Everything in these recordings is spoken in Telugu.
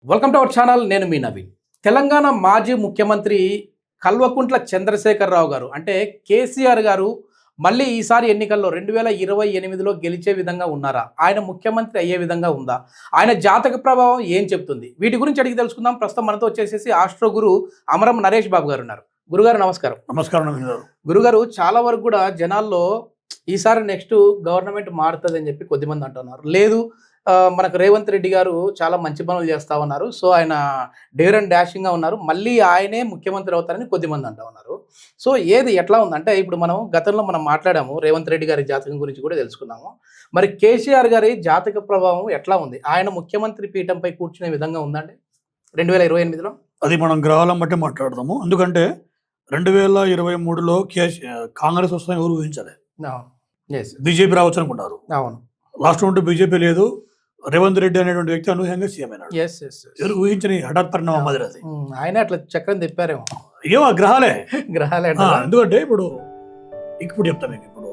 Welcome to our channel. నేను మీ నవీన్. తెలంగాణ మాజీ ముఖ్యమంత్రి కల్వకుంట్ల చంద్రశేఖరరావు గారు అంటే కేసీఆర్ గారు మళ్ళీ ఈసారి ఎన్నికల్లో 2028లో గెలిచే విధంగా ఉన్నారా? ఆయన ముఖ్యమంత్రి అయ్యే విధంగా ఉందా? ఆయన జాతక ప్రభావం ఏం చెప్తుంది? వీటి గురించి అడిగి తెలుసుకుందాం. ప్రస్తుతం మనతో వచ్చేసేసి ఆస్ట్రో గురు అమరం నరేష్ బాబు గారు ఉన్నారు. గురుగారు నమస్కారం. నమస్కారం నవీన్ గారు. గురుగారు, చాలా వరకు కూడా జనాల్లో ఈసారి నెక్స్ట్ గవర్నమెంట్ మారుతుంది అని చెప్పి కొద్దిమంది అంటున్నారు. లేదు, మనకు రేవంత్ రెడ్డి గారు చాలా మంచి పనులు చేస్తా ఉన్నారు, సో ఆయన డేర్ అండ్ డాషింగ్గా ఉన్నారు, మళ్ళీ ఆయనే ముఖ్యమంత్రి అవుతారని కొద్దిమంది అంటా ఉన్నారు. సో ఏది ఎట్లా ఉందంటే, ఇప్పుడు మనం గతంలో మాట్లాడాము, రేవంత్ రెడ్డి గారి జాతకం గురించి కూడా తెలుసుకున్నాము. మరి కేసీఆర్ గారి జాతక ప్రభావం ఎట్లా ఉంది? ఆయన ముఖ్యమంత్రి పీఠంపై కూర్చునే విధంగా ఉందండి 2028లో? అది మనం గ్రహాలను బట్టి మాట్లాడదాము. ఎందుకంటే 2023లో కాంగ్రెస్ వస్తుందని ఎవరు ఊహించాలి. బీజేపీ రావచ్చు అనుకున్నారు. అవును, రాష్ట్రం ఉంటే బీజేపీ లేదు, రేవంత్ రెడ్డి అనేటువంటి వ్యక్తి అనూహ్యంగా సీఎం అయినాడు. ఎవరు ఊహించని హఠాత్ పరిణామం మాదిరి అది. ఆయన అట్లా చక్రం తిప్పారేమో. ఏమో గ్రహాలే. ఎందుకంటే ఇప్పుడు చెప్తాను మీకు. ఇప్పుడు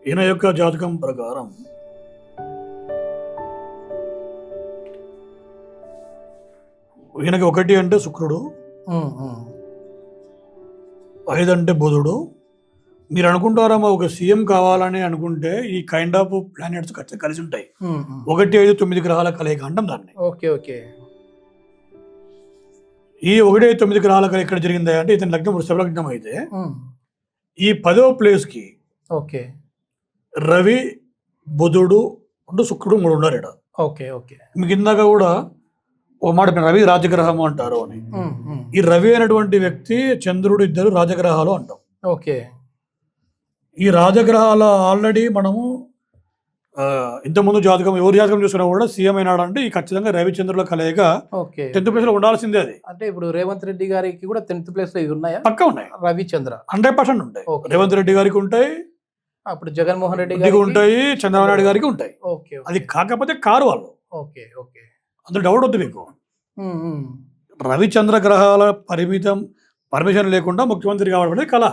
ఈయన యొక్క జాతకం ప్రకారం ఈయనకి 1 అంటే శుక్రుడు, 5 అంటే బుధుడు. మీరు అనుకుంటారమ్మా ఒక సీఎం కావాలని అనుకుంటే ఈ కైండ్ ఆఫ్ ప్లానెట్స్ కలిసి ఉంటాయి. 1, 5, 9 గ్రహాల కలయిక అంటాం దాన్ని. ఈ 1, 5, 9 గ్రహాల కలయిక ఎక్కడ జరిగిందా అంటే ఇతని లగ్నం వృషభలగ్నం అయితే ఈ 10వ ప్లేస్ కి రవి, బుధుడు, శుక్రుడు 3 ఉన్నారు ఇక్కడ. మీకు ఇందాక కూడా ఓ మాట రవి రాజగ్రహం అంటారు అని. ఈ రవి అనేటువంటి వ్యక్తి, చంద్రుడు, ఇద్దరు రాజగ్రహాలు అంటాం. ఈ రాజగ్రహాల ఆల్రెడీ మనము ఇంతకుముందు జాతకం ఎవరి జాతకం చూసినా కూడా సీఎం అయినాడు అంటే ఈ ఖచ్చితంగా రవిచంద్రుల కలయిక 10th ప్లేస్ లో ఉండాల్సిందే. అది అంటే ఇప్పుడు రేవంత్ రెడ్డి గారికి కూడా 10th ప్లేస్ లో ఉన్నాయా? పక్కా ఉన్నాయి. రవిచంద్ర 100% ఉంటాయి. రేవంత్ రెడ్డి గారికి ఉంటాయి, అప్పుడు జగన్మోహన్ రెడ్డి గారికి ఉంటాయి, చంద్రబాబు నాయుడు గారికి ఉంటాయి. అది కాకపోతే కారు వాళ్ళు. అందులో డౌట్ వద్దు మీకు. రవిచంద్ర గ్రహాల పర్మిషన్ లేకుండా ముఖ్యమంత్రి కావడం కళ.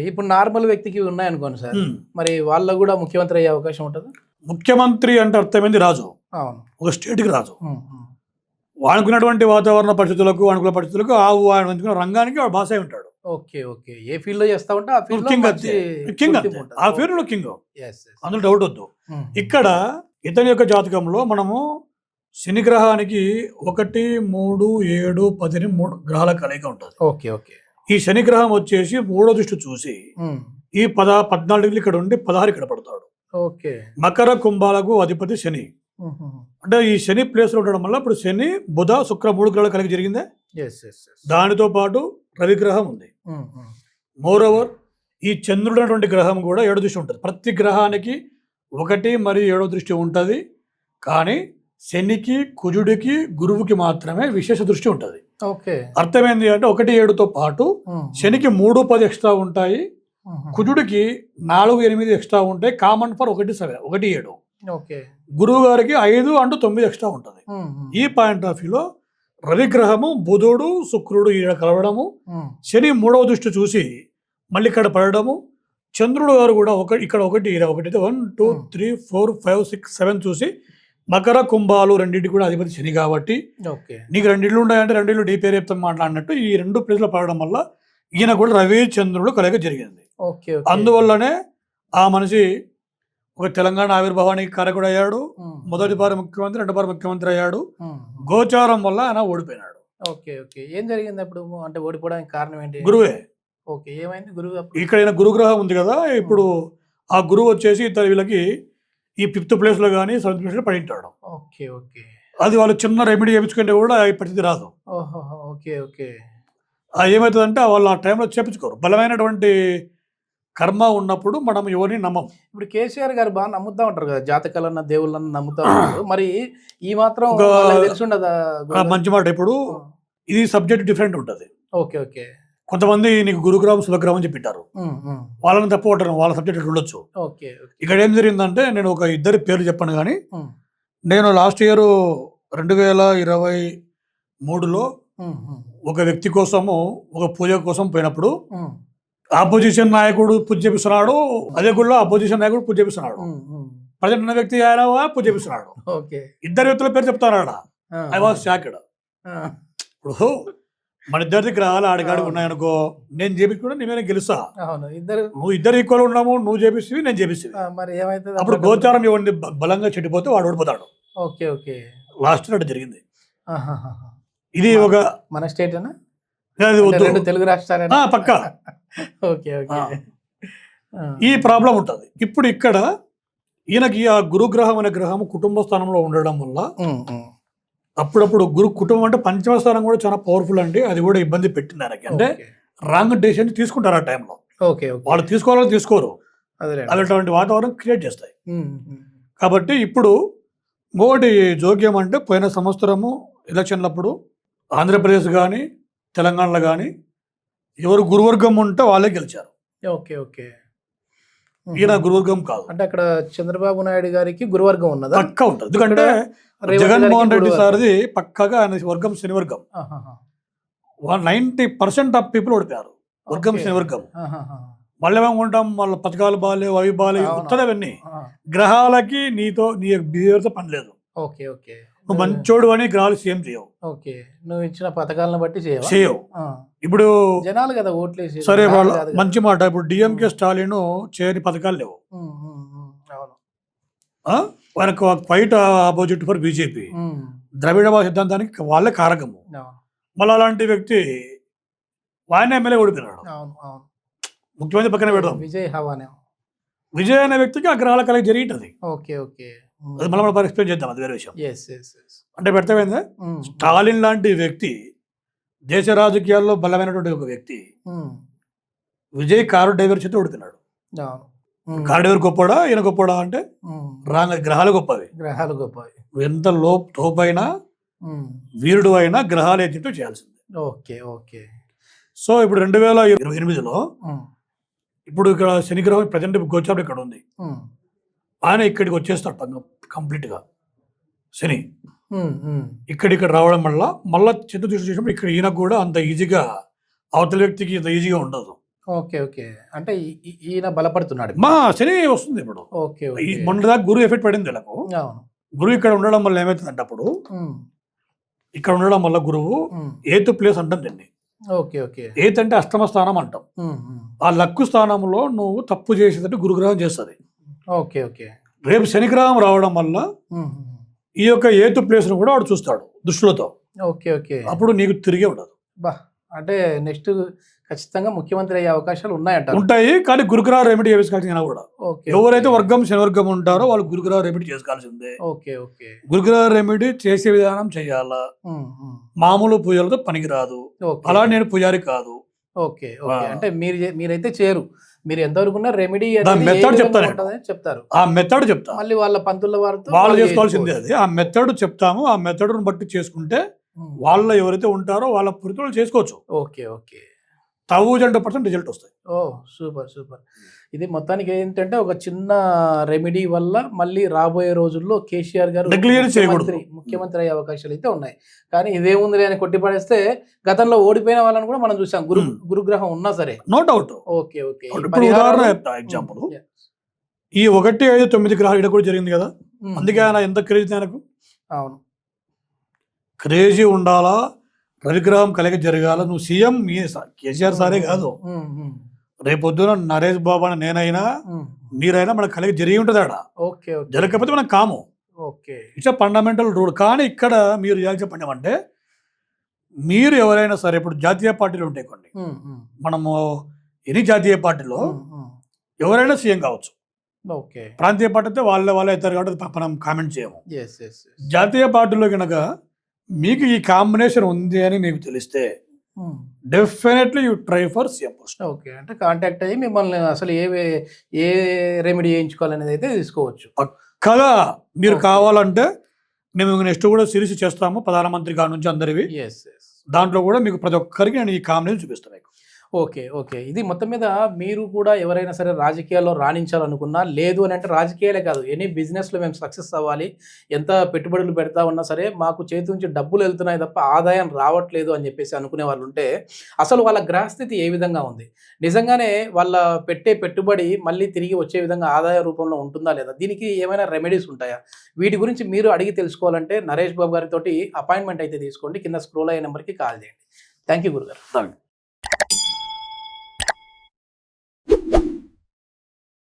ఇప్పుడు నార్మల్ వ్యక్తికి ఉన్నాయనుకోండి సార్, మరి వాళ్ళకు కూడా ముఖ్యమంత్రి అయ్యే అవకాశం ఉంటుంది. ముఖ్యమంత్రి అంటే అర్థమైంది రాజు, ఒక స్టేట్కి రాజు. వాడుకున్నటువంటి వాతావరణ పరిస్థితులకు, అనుకూల పరిస్థితులకు ఆయన రంగానికి వాడు బాసే ఉంటాడు. ఏ ఫీల్డ్ లో చేస్తా ఉంటే ఆ ఫీల్డ్ ఆ ఫీల్డ్ లో కింగ్. అందులో డౌట్ వద్దు. ఇక్కడ ఇతని యొక్క జాతకంలో మనము శని గ్రహానికి 1, 3, 7, 10 3 గ్రహాల కలయిక ఉంటుంది. ఈ శని గ్రహం వచ్చేసి 3వ దృష్టి చూసి ఈ 14 డిగ్రీలు ఇక్కడ ఉండి 16 ఇక్కడ పడతాడు. మకర కుంభాలకు అధిపతి శని. అంటే ఈ శని ప్లేస్ లో ఉండడం వల్ల ఇప్పుడు శని, బుధ, శుక్ర 3 గ్రహాల కలిగి జరిగిందే. దానితో పాటు రవి గ్రహం ఉంది. మోరోవర్ ఈ చంద్రుడు అనేటువంటి గ్రహం కూడా 7వ దృష్టి ఉంటుంది. ప్రతి గ్రహానికి 1 మరియు 7వ దృష్టి ఉంటుంది. కానీ శనికి, కుజుడికి, గురువుకి మాత్రమే విశేష దృష్టి ఉంటుంది. అర్థమైంది అంటే 1, 7తో పాటు శనికి 3, 10 ఎక్స్ట్రా ఉంటాయి, కుజుడికి 4, 8 ఎక్స్ట్రా ఉంటాయి. Common for 1, 7, 1, 7. గురువు గారికి 5 అంటూ 9 ఎక్స్ట్రా ఉంటుంది. ఈ పాయింట్ ఆఫ్ వ్యూలో రవిగ్రహము, బుధుడు, శుక్రుడు ఇక్కడ కలవడము, శని 3వ దృష్టి చూసి మళ్ళీ ఇక్కడ పడడము, చంద్రుడు గారు కూడా ఇక్కడ 1 అయితే 1, 2, 3, 4, 5, 6, 7 చూసి మకర కుంభాలు రెండింటి కూడా అధిపతి శని కాబట్టి నీకు 2 ఇళ్ళు ఉన్నాయంటే 2 ఇళ్ళు డీపేర్ చెప్తాం మాట్లాడినట్టు ఈ 2 ప్లేస్లో పడడం వల్ల ఈయన కూడా రవి చంద్రుడు కలయిక జరిగింది. అందువల్లనే ఆ మనిషి ఒక తెలంగాణ ఆవిర్భావానికి కారకుడు అయ్యాడు. మొదటి పారి ముఖ్యమంత్రి, 2వ పారి ముఖ్యమంత్రి అయ్యాడు. గోచారం వల్ల ఆయన ఓడిపోయినాడు. ఏం జరిగింది అప్పుడు? అంటే ఓడిపోవడానికి కారణం ఏంటి? గురువే. ఏమైంది? గురువు ఇక్కడ గురుగ్రహం ఉంది కదా, ఇప్పుడు ఆ గురువు వచ్చేసి వీళ్ళకి ఈ 5th ప్లేస్ లో కానీ 7th ప్లేస్ లో పడి ఉంటాడు. అది వాళ్ళు చిన్న రెమెడీ చేయించుకుంటే కూడా ఈ పరిస్థితి రాదు. ఏమవుతుందంటే వాళ్ళు ఆ టైంలో చేపించుకోరు. బలమైనటువంటి కర్మ ఉన్నప్పుడు మనం ఎవరిని నమ్మం. ఇప్పుడు కేసీఆర్ గారు బాగా నమ్ముతా ఉంటారు కదా, జాతకాలన్న దేవుళ్ళన్న నమ్ముతా ఉంటారు. మరి ఈ మాత్రం తెలిసి ఉండదా? మంచి మాట. ఇప్పుడు ఇది సబ్జెక్ట్ డిఫరెంట్ ఉంటుంది. కొంతమంది నీకు గురుగ్రహం, శుభగ్రహం అని చెప్పిట్టారు, వాళ్ళని తప్పు పట్టడం, వాళ్ళ సబ్జెక్ట్ ఉండొచ్చు. ఇక్కడ ఏం జరిగిందంటే, నేను ఒక 2 పేర్లు చెప్పాను. కానీ నేను లాస్ట్ ఇయర్ 2023లో ఒక వ్యక్తి కోసము ఒక పూజ కోసం పోయినప్పుడు ఆపోజిషన్ నాయకుడు పూజ చేపిస్తున్నాడు, అదే గుడిలో ఆపోజిషన్ నాయకుడు పూజ చేపిస్తున్నాడు. ప్రజెంట్ ఉన్న వ్యక్తి పూజ చేపిస్తున్నాడు. 2 వ్యక్తుల పేరు చెప్తారు. I was shocked. ఇప్పుడు మన ఇద్దరి దగ్గర ఆడికాడికి ఉన్నాయనుకో, నేను చేపించుకుంటే నేనే గెలుస్తా. నువ్వు ఇద్దరు ఈక్వల్ ఉన్నాము, నువ్వు చేపిస్తే నేను చేపిస్తే. మరి ఏమైతే అప్పుడు గోచారం ఇవ్వండి బలంగా చెడిపోతే వాడు ఓడిపోతాడు. Okay okay. లాస్ట్ అటు జరిగింది. ఇది ఒక మన స్టేట్ అనా, తెలుగు రాష్ట్రాలు పక్కా. Okay okay. ఈ ప్రాబ్లం ఉంటుంది. ఇప్పుడు ఇక్కడ ఈయనకి ఆ గురుగ్రహం అనే గ్రహం కుటుంబ స్థానంలో ఉండడం వల్ల అప్పుడప్పుడు కుటుంబం అంటే పంచమ స్థానం కూడా చాలా పవర్ఫుల్ అండి. అది కూడా ఇబ్బంది పెట్టింది ఆయనకి. అంటే రాంగ్ డెసిషన్ తీసుకుంటారు ఆ టైంలో. వాళ్ళు తీసుకోవాలని తీసుకోరు, అలాంటి వాతావరణం క్రియేట్ చేస్తాయి. కాబట్టి ఇప్పుడు ఇంకొకటి జోక్యం అంటే పోయిన సంవత్సరము ఎలక్షన్లప్పుడు ఆంధ్రప్రదేశ్ కానీ తెలంగాణలో కానీ ఎవరు గురువర్గం ఉంటే వాళ్ళే గెలిచారు. Okay okay. ఈయన గురువర్గం కాదు. అంటే అక్కడ చంద్రబాబు నాయుడు గారికి గురువర్గం ఉన్నదా? పక్కా ఉంటుంది. ఎందుకంటే జగన్మోహన్ రెడ్డి సార్ది పక్కగా ఆయన వర్గం శని వర్గం. 90% ఆఫ్ పీపుల్ ఓడిపోయారు వర్గం శని వర్గం. మళ్ళీ ఏమనుకుంటాం వాళ్ళ పథకాలు బాగాలేవు, అవి బాగాలేవు, ఉత్తరవన్నీ గ్రహాలకి నీతో నీ బిహేవియర్తో పని లేదు. Okay okay. నువ్వు మంచోడు అని గ్రహాలు సేమ్ చేయవు. ఓకే, నువ్వు ఇచ్చిన పథకాలను బట్టి చేయవు. ఇప్పుడు జనాలు కదా ఓట్లేసి. సరే, వాళ్ళ మంచి మాట. ఇప్పుడు డిఎంకే స్టాలిన్ చేయని పథకాలు లేవు. వాళ్ళకి క్వైట్ ఆపోజిట్ ఫర్ బీజేపీ. ద్రవిడ సిద్ధాంతానికి వాళ్ళే కారకము. మళ్ళీ అలాంటి వ్యక్తి ఆయన ఎమ్మెల్యే ఓడిపోయినాడు. ముఖ్యమంత్రి పక్కన పెడదాం, విజయ్ అనే వ్యక్తికి ఆ గ్రహాల కలయిక జరిగింది. Okay okay. అది మనం ఎక్స్ప్లెయిన్ చేద్దాం, అది వేరే విషయం. అంటే పెడతామైందా, స్టాలిన్ లాంటి వ్యక్తి దేశ రాజకీయాల్లో బలమైనటువంటి ఒక వ్యక్తి విజయ్ కారు డ్రైవర్ చేత ఓడిపోయినాడు. కారు డ్రైవర్ గొప్పడా ఈయన గొప్పడా అంటే రాంగ్, గ్రహాలు గొప్పవి. గ్రహాలు గొప్పవి. ఎంత తోపైనా వీరుడు అయినా గ్రహాలు ఏంటో చేయాల్సింది. Okay okay. సో ఇప్పుడు 2028లో ఇప్పుడు ఇక్కడ శనిగ్రహం ప్రజెంట్ గోచారం ఇక్కడ ఉంది. ఆయన ఇక్కడికి వచ్చేస్తాడు కంప్లీట్ గా. శని ఇక్కడ రావడం వల్ల మళ్ళా చిన్న దృష్టి చేసినప్పుడు ఇక్కడ ఈయనకు కూడా అంత ఈజీగా అవతల వ్యక్తికి అంత ఈజీగా ఉండదు. Okay okay. అంటే ఈయన బలపడుతున్నాడు, మా శని వస్తుంది ఇప్పుడు. ఓకే. మొన్న దాకా గురువు ఎఫెక్ట్ పడింది వీళ్ళకు. గురువు ఇక్కడ ఉండడం వల్ల ఏమవుతుందంటే అప్పుడు ఇక్కడ ఉండడం వల్ల గురువు ఎయిత్ ప్లేస్ అంటాం దీన్ని. Okay okay. ఎయిత్ అంటే అష్టమ స్థానం అంటాం. ఆ లక్కు స్థానంలో నువ్వు తప్పు చేసేదంటే గురుగ్రహం చేస్తుంది. Okay okay. రేపు శనిగ్రహం రావడం వల్ల ఈ యొక్క ఎయిత్ ప్లేస్ ను కూడా వాడు చూస్తాడు దృష్టిలతో. Okay okay. అప్పుడు నీకు తిరిగే ఉండదు. అంటే నెక్స్ట్ ఖచ్చితంగా ముఖ్యమంత్రి అయ్యే అవకాశాలు ఉంటాయి. కానీ గురుగ్రహ రెమెడీ చేసుకోవాల్సింది కూడా. ఎవరైతే వర్గం శనివర్గం ఉంటారో వాళ్ళు గురుగ్రహ రెమెడీ చేసుకోవాల్సిందే. Okay okay. గురుగ్రహ రెమెడీ చేసే విధానం చెయ్యాలా, మామూలు పూజలతో పనికిరాదు. అలా నేను పూజారి కాదు. Okay okay. అంటే మీరైతే చేయరు, మీరు ఎంతవరకు ఉన్న రెమెడీ మెథడ్ చెప్తారు. ఆ మెథడ్ చెప్తా, మళ్ళీ వాళ్ళ పంతుల వారితో వాళ్ళు చేసుకోవాల్సిందే. అది ఆ మెథడ్ చెప్తాము. ఆ మెథడ్ బట్టి చేసుకుంటే వాళ్ళ ఎవరైతే ఉంటారో వాళ్ళ పూర్తిలో చేసుకోవచ్చు. Okay okay. 1000% రిజల్ట్ వస్తాయి. ఓ సూపర్ సూపర్. ఇది మొత్తానికి ఏంటంటే ఒక చిన్న రెమెడీ వల్ల మళ్ళీ రాబోయే రోజుల్లో కేసీఆర్ గారు ముఖ్యమంత్రి అయ్యే అవకాశాలు అయితే ఉన్నాయి. కానీ ఇదేముంది అని కొట్టిపడేస్తే గతంలో ఓడిపోయిన వాళ్ళని కూడా మనం చూసాం, గురుగ్రహం ఉన్నా సరే. No doubt. Okay okay. ఉదాహరణ చెప్తా, ఎగ్జాంపుల్. ఈ 1, 5, 9 గ్రహాలు ఇక్కడ కూడా జరిగింది కదా, అందుకే ఆయన ఎంత క్రేజీ ఆయనకు. అవును, క్రేజీ ఉండాలా, రవిగ్రహం కలిగి జరగాల. నువ్వు సీఎం కేసీఆర్ సారే కాదు, రేపొద్దున నరేష్ బాబు అని నేనైనా మీరైనా మనకు కలిగి జరిగి ఉంటుంది. ఆడ జరగకపోతే మనం కాము. It's a fundamental rule. కానీ ఇక్కడ మీరు చెప్పండి, మీరు ఎవరైనా సరే ఇప్పుడు జాతీయ పార్టీలు ఉంటాయి కొన్ని, మనము ఎన్ని జాతీయ పార్టీలో ఎవరైనా సీఎం కావచ్చు. ప్రాంతీయ పార్టీ అయితే వాళ్ళే అవుతారు కాబట్టి మనం కామెంట్ చేయము. జాతీయ పార్టీలో కనుక మీకు ఈ కాంబినేషన్ ఉంది అని మీకు తెలిస్తే definitely you try for CM post. Okay, అంటే కాంటాక్ట్ అయ్యి మిమ్మల్ని అసలు ఏ రెమెడీ చేయించుకోవాలనేది అయితే తీసుకోవచ్చు. పక్కగా మీరు కావాలంటే మేము నెక్స్ట్ కూడా సిరీస్ చేస్తాము, ప్రధానమంత్రి గారి నుంచి అందరివి. దాంట్లో కూడా మీకు ప్రతి ఒక్కరికి నేను ఈ కాంబినేషన్ చూపిస్తాను. ఓకే. ఓకే. ఇది మొత్తం మీద మీరు కూడా ఎవరైనా సరే రాజకీయాల్లో రాణించాలనుకున్నా, లేదు అని అంటే రాజకీయాలే కాదు, ఎనీ బిజినెస్‌లో మేము సక్సెస్ అవ్వాలి. ఎంత పెట్టుబడులు పెడతా ఉన్నా సరే, మాకు చేతి నుంచి డబ్బులెళ్తున్నాయి తప్ప ఆదాయం రావట్లేదు అని చెప్పేసి అనుకునే వాళ్ళుంటే, అసలు వాళ్ళ గ్రహస్థితి ఏ విధంగా ఉంది? నిజంగానే వాళ్ళ పెట్టే పెట్టుబడి మళ్ళీ తిరిగి వచ్చే విధంగా ఆదాయ రూపంలో ఉంటుందా లేదా? దీనికి ఏమైనా రెమెడీస్ ఉంటాయా? వీటి గురించి మీరు అడిగి తెలుసుకోవాలంటే నరేష్ బాబు గారితోటి అపాయింట్‌మెంట్ అయితే తీసుకోండి. కింద స్క్రోల్ అయ్యే నంబర్‌కి కాల్ చేయండి. థాంక్ యూ గురుగారు.